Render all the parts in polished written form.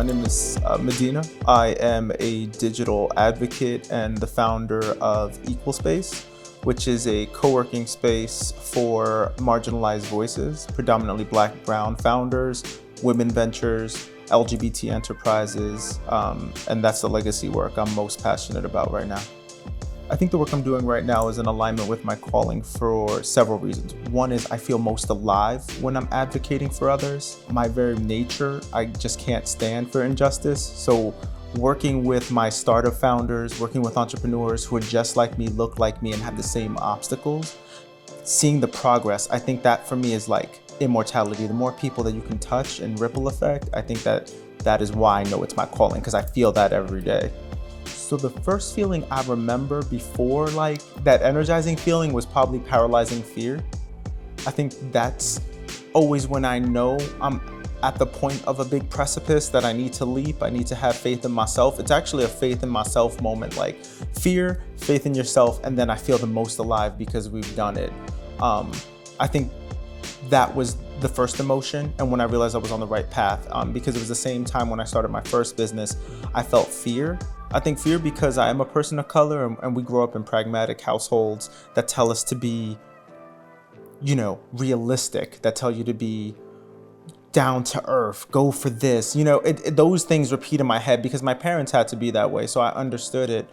My name is Medina. I am a digital advocate and the founder of Equal Space, which is a co-working space for marginalized voices, predominantly Black, Brown founders, women ventures, LGBT enterprises, and that's the legacy work I'm most passionate about right now. I think the work I'm doing right now is in alignment with my calling for several reasons. One is I feel most alive when I'm advocating for others. My very nature, I just can't stand for injustice. So working with my startup founders, working with entrepreneurs who are just like me, look like me, and have the same obstacles, seeing the progress, I think that for me is like immortality. The more people that you can touch and ripple effect, I think that is why I know it's my calling, because I feel that every day. So the first feeling I remember before like that energizing feeling was probably paralyzing fear. I think that's always when I know I'm at the point of a big precipice that I need to leap. I need to have faith in myself. It's actually a faith in myself moment, like fear, faith in yourself, and then I feel the most alive because we've done it. I think that was the first emotion, and when I realized I was on the right path, because it was the same time when I started my first business, I felt fear. I think fear because I am a person of color and we grow up in pragmatic households that tell us to be, realistic, that tell you to be down to earth, go for this. Those things repeat in my head because my parents had to be that way, so I understood it.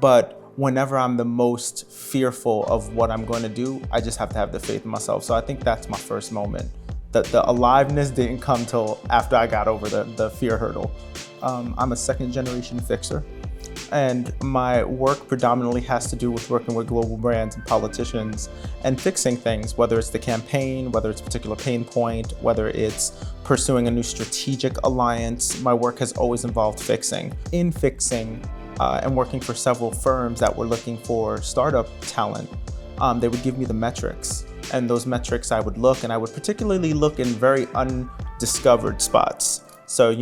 But whenever I'm the most fearful of what I'm going to do, I just have to have the faith in myself. So I think that's my first moment. The aliveness didn't come till after I got over the fear hurdle. I'm a second generation fixer, and my work predominantly has to do with working with global brands and politicians and fixing things, whether it's the campaign, whether it's a particular pain point, whether it's pursuing a new strategic alliance. My work has always involved fixing. In fixing and working for several firms that were looking for startup talent, they would give me the metrics. And those metrics I would look, and I would particularly look in very undiscovered spots. So,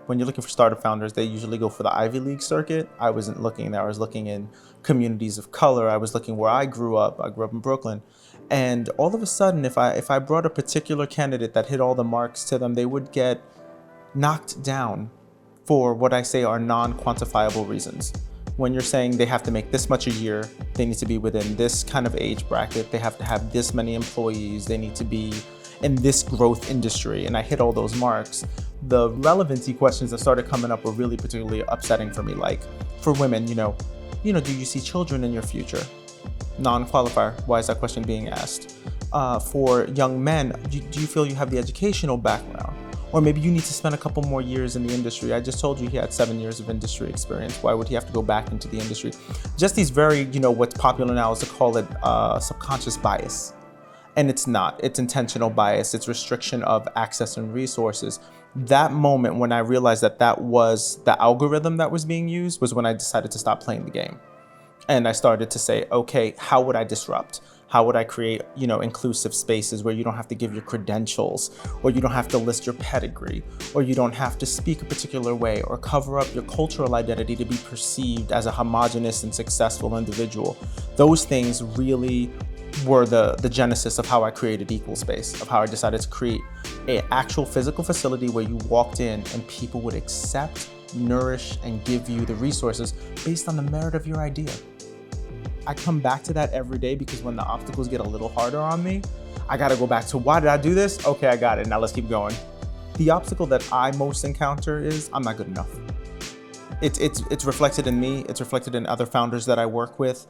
when you're looking for startup founders, they usually go for the Ivy League circuit. I wasn't looking there. I was looking in communities of color. I was looking where I grew up. I grew up in Brooklyn. And all of a sudden, if I brought a particular candidate that hit all the marks to them, they would get knocked down for what I say are non-quantifiable reasons. When you're saying they have to make this much a year, they need to be within this kind of age bracket, they have to have this many employees, they need to be in this growth industry, and I hit all those marks. The relevancy questions that started coming up were really particularly upsetting for me. Like for women, do you see children in your future? Non-qualifier, why is that question being asked? For young men, do you feel you have the educational background? Or maybe you need to spend a couple more years in the industry. I just told you he had 7 years of industry experience. Why would he have to go back into the industry? Just these very, what's popular now is to call it subconscious bias. And it's not, it's intentional bias. It's restriction of access and resources. That moment when I realized that was the algorithm that was being used was when I decided to stop playing the game. And I started to say, okay, how would I disrupt? How would I create, inclusive spaces where you don't have to give your credentials, or you don't have to list your pedigree, or you don't have to speak a particular way, or cover up your cultural identity to be perceived as a homogenous and successful individual. Those things really were the genesis of how I created Equal Space, of how I decided to create an actual physical facility where you walked in and people would accept, nourish, and give you the resources based on the merit of your idea. I come back to that every day because when the obstacles get a little harder on me, I gotta go back to why did I do this? Okay, I got it, now let's keep going. The obstacle that I most encounter is I'm not good enough. It's reflected in me, it's reflected in other founders that I work with.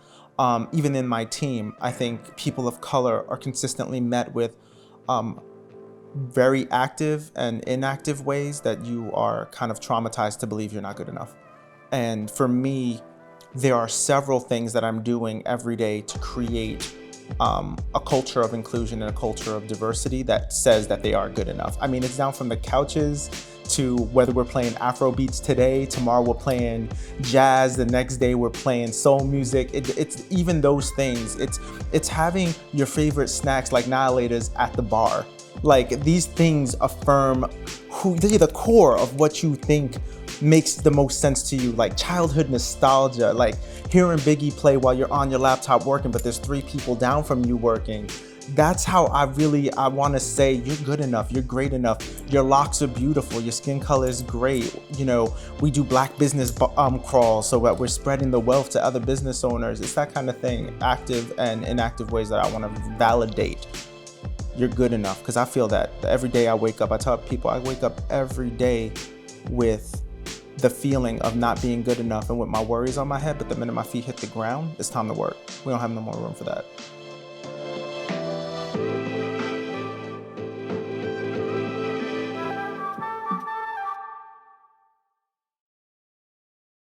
Even in my team, I think people of color are consistently met with very active and inactive ways that you are kind of traumatized to believe you're not good enough. And for me, there are several things that I'm doing every day to create a culture of inclusion and a culture of diversity that says that they are good enough. I mean, it's down from the couches to whether we're playing Afro beats today, tomorrow we're playing jazz, the next day we're playing soul music. It's even those things. It's having your favorite snacks like Nihilators at the bar. Like these things affirm they're the core of what you think makes the most sense to you, like childhood nostalgia, like hearing Biggie play while you're on your laptop working, but there's 3 people down from you working. That's how I want to say you're good enough, you're great enough, your locks are beautiful, your skin color is great. We do black business crawls so that we're spreading the wealth to other business owners. It's that kind of thing, active and inactive ways that I want to validate you're good enough, because I feel that every day I wake up. I tell people I wake up every day with the feeling of not being good enough and with my worries on my head, but the minute my feet hit the ground, it's time to work. We don't have no more room for that.